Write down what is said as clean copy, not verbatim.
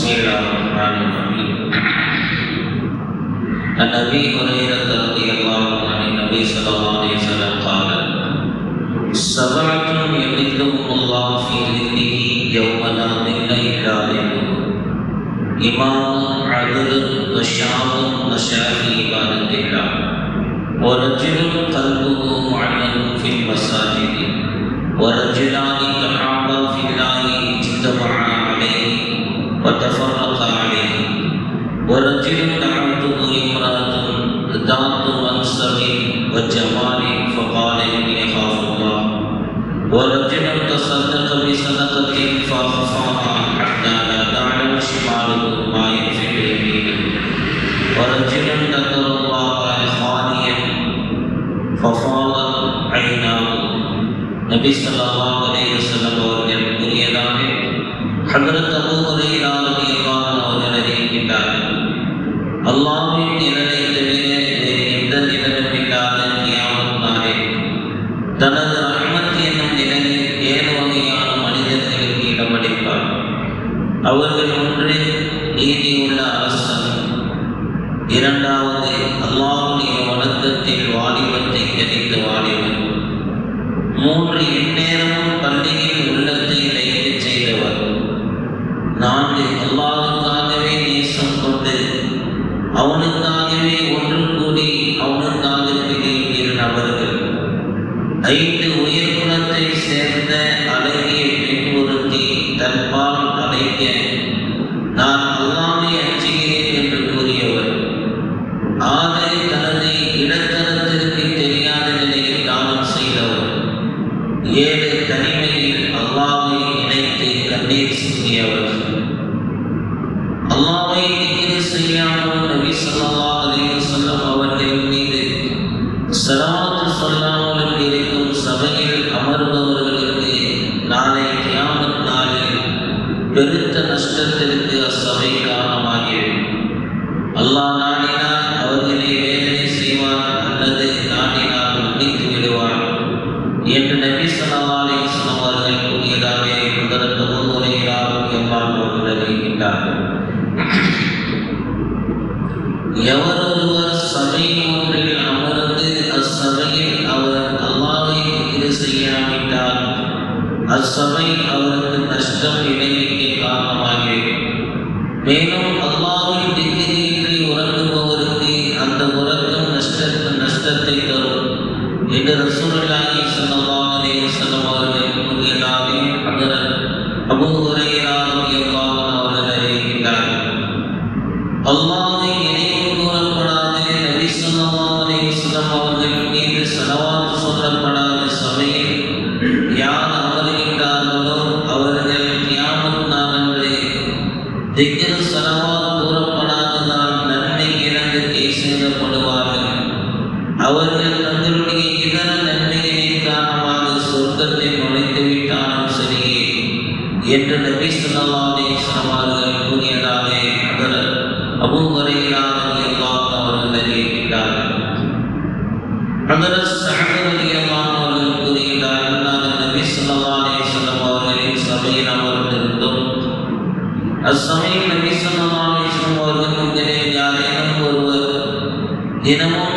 بسم الله الرحمن الرحيم. عن أبي هريرة رضي الله عن النبي صلى الله عليه وسلم قال: سبعة يظلهم الله في ظله يوم لا ظل إلا ظله: إمام عدل وشاب نشأ في عبادة الله، ورجل قلبه معلق في المساجد، ورجلان تحابا في الله اجتمعا عليه وتفرقا عليه، ورجل دعوته امرأة ذات منصب وجمال فقال إني أخاف الله، ورجل تصدق بصدقة فأخفاها حتى لا تعلم شماله ما ينفق يمينه، ورجل ذكر الله خاليا ففاضت عيناه. நபி ஸல்லல்லாஹு அலைஹி வஸல்லம் அவர்கள் கூறியதாக ஹஜ்ரத் அபூ ஹுரைரா ரலியல்லாஹு அன்ஹு அவர்கள் அறிவிக்கின்றார்கள், அல்லாஹ்வின் நிழலை தவிர வேறு எந்த நிழலும் இல்லாத கியாமத் நாளில் தனது ரஹ்மத் என்னும் நிழலில் 7 வகையான மனிதர்களுக்கு இடமளிப்பார். அவர்கள் ஒன்று நீதியுள்ள அரசன், இரண்டாவது அல்லாஹ்வுடைய வணக்கத்தில் வாலிபத்தை கணித்த வாலிபன், 3 எந்நேரமும் பள்ளியில் உள்ளத்தை லைக்கச் செய்தவர், 4 அல்லாஹ்வுக்காகவே நேசம் கொண்டு அவனுக்காகவே ஒன்று கூடி அவனுக்காக பிரிகிற நபர்கள், 5 உயர் குலத்தை சேர்ந்த அழகிய பெண் ஒருத்தி தன்பால் அழைக்க நான் அல்லாஹ்வை அஞ்சுகிறேன் என்று கூறியவர், 6 தனது இடத்தரத்திற்கு தெரியாத நிலையில் தானம் செய்தவர், 7 தனிமையில் அல்லாஹ்வை இணைத்து கண்ணீர் சிந்தியவர். அல்லாஹ்வை திக்ர் செய்யாமல் நபி ஸல்லல்லாஹு அலைஹி வஸல்லம் அவர்கள் மீது ஸலவாத் சொல்லாமல் இருக்கும் சபையில் அமர்பவர்களுக்கு நாளை கியாமத் நாளில் பெருத்த நஷ்டத்திற்கு அச்சபை காரணமாகிவிடும். அல்லாஹ் நாடினால் அவர்களை வேதனை செய்வார் அல்லது நாடினால் மன்னித்து விடுவார் என்று நபி ஸல்லல்லாஹு அலைஹி வஸல்லம் அவர்கள் கூறியதாக ஹஜ்ரத் அபூ ஹுரைரா ரலியல்லாஹு அன்ஹு அறிவிக்கின்றார்கள். எவரொருவர் சபை ஒன்றில் அமர்ந்து அச்சபையில் அவர் அல்லாஹ்வை திக்ர் செய்யாவிட்டால் அச்சபை அவருக்கு நஷ்டம் விளைவிக்க காரணமாகிவிடும். மேலும் அல்லாஹ்வின் திக்ரின்றி உறங்குபவருக்கு அந்த உறக்கம் நஷ்டத்தை தரும் என்று ரசூலுல்லாஹி ஸல்லல்லாஹு அலைஹி வஸல்லம் அவர்கள் கூறியதாக ஹஜ்ரத் அபூ ஹுரைரா ரலியல்லாஹு அன்ஹு அவர்கள் அறிவிக்கின்றார்கள். அல்லாஹ்வை நினைவு கூறப்படாத நபி ஸல்லல்லாஹு அலைஹி வஸல்லம் அவர்கள் மீது ஸலவாத் சொல்லப்படாத சபையில் யார் அமர்கின்றார்களோ அவர்கள் கியாமத் நாளன்று திக்ர் ஸலவாத் கூறப்படாததால் நன்மை இழந்து செய்யப்படுவார்கள். அவர்கள் தங்களுடைய இதர நன்மைகளின் காரணமாக சொர்க்கத்தில் நுழைத்து விட்டாலும் சரியே என்று நபி ஸல்லல்லாஹு அலைஹி வஸல்லம் அவர்கள் கூறியதாக ஹஜ்ரத் அபூ ஹுரைரா ரலியல்லாஹு அன்ஹு அவர்கள் அறிவிக்கின்றார்கள். ஹஜ்ரத் ஸஅத் ரலியல்லாஹு அன்ஹு அவர்கள் கூறுகிறார்கள், நாங்கள் நபி ஸல்லல்லாஹு அலைஹி வஸல்லம் அவர்களின் சபையில் அமர்ந்திருந்தோம். அச்சமயம் நபி ஸல்லல்லாஹு அலைஹி வஸல்லம் அவர்கள் யாரேனும் ஒருவர் தினமும்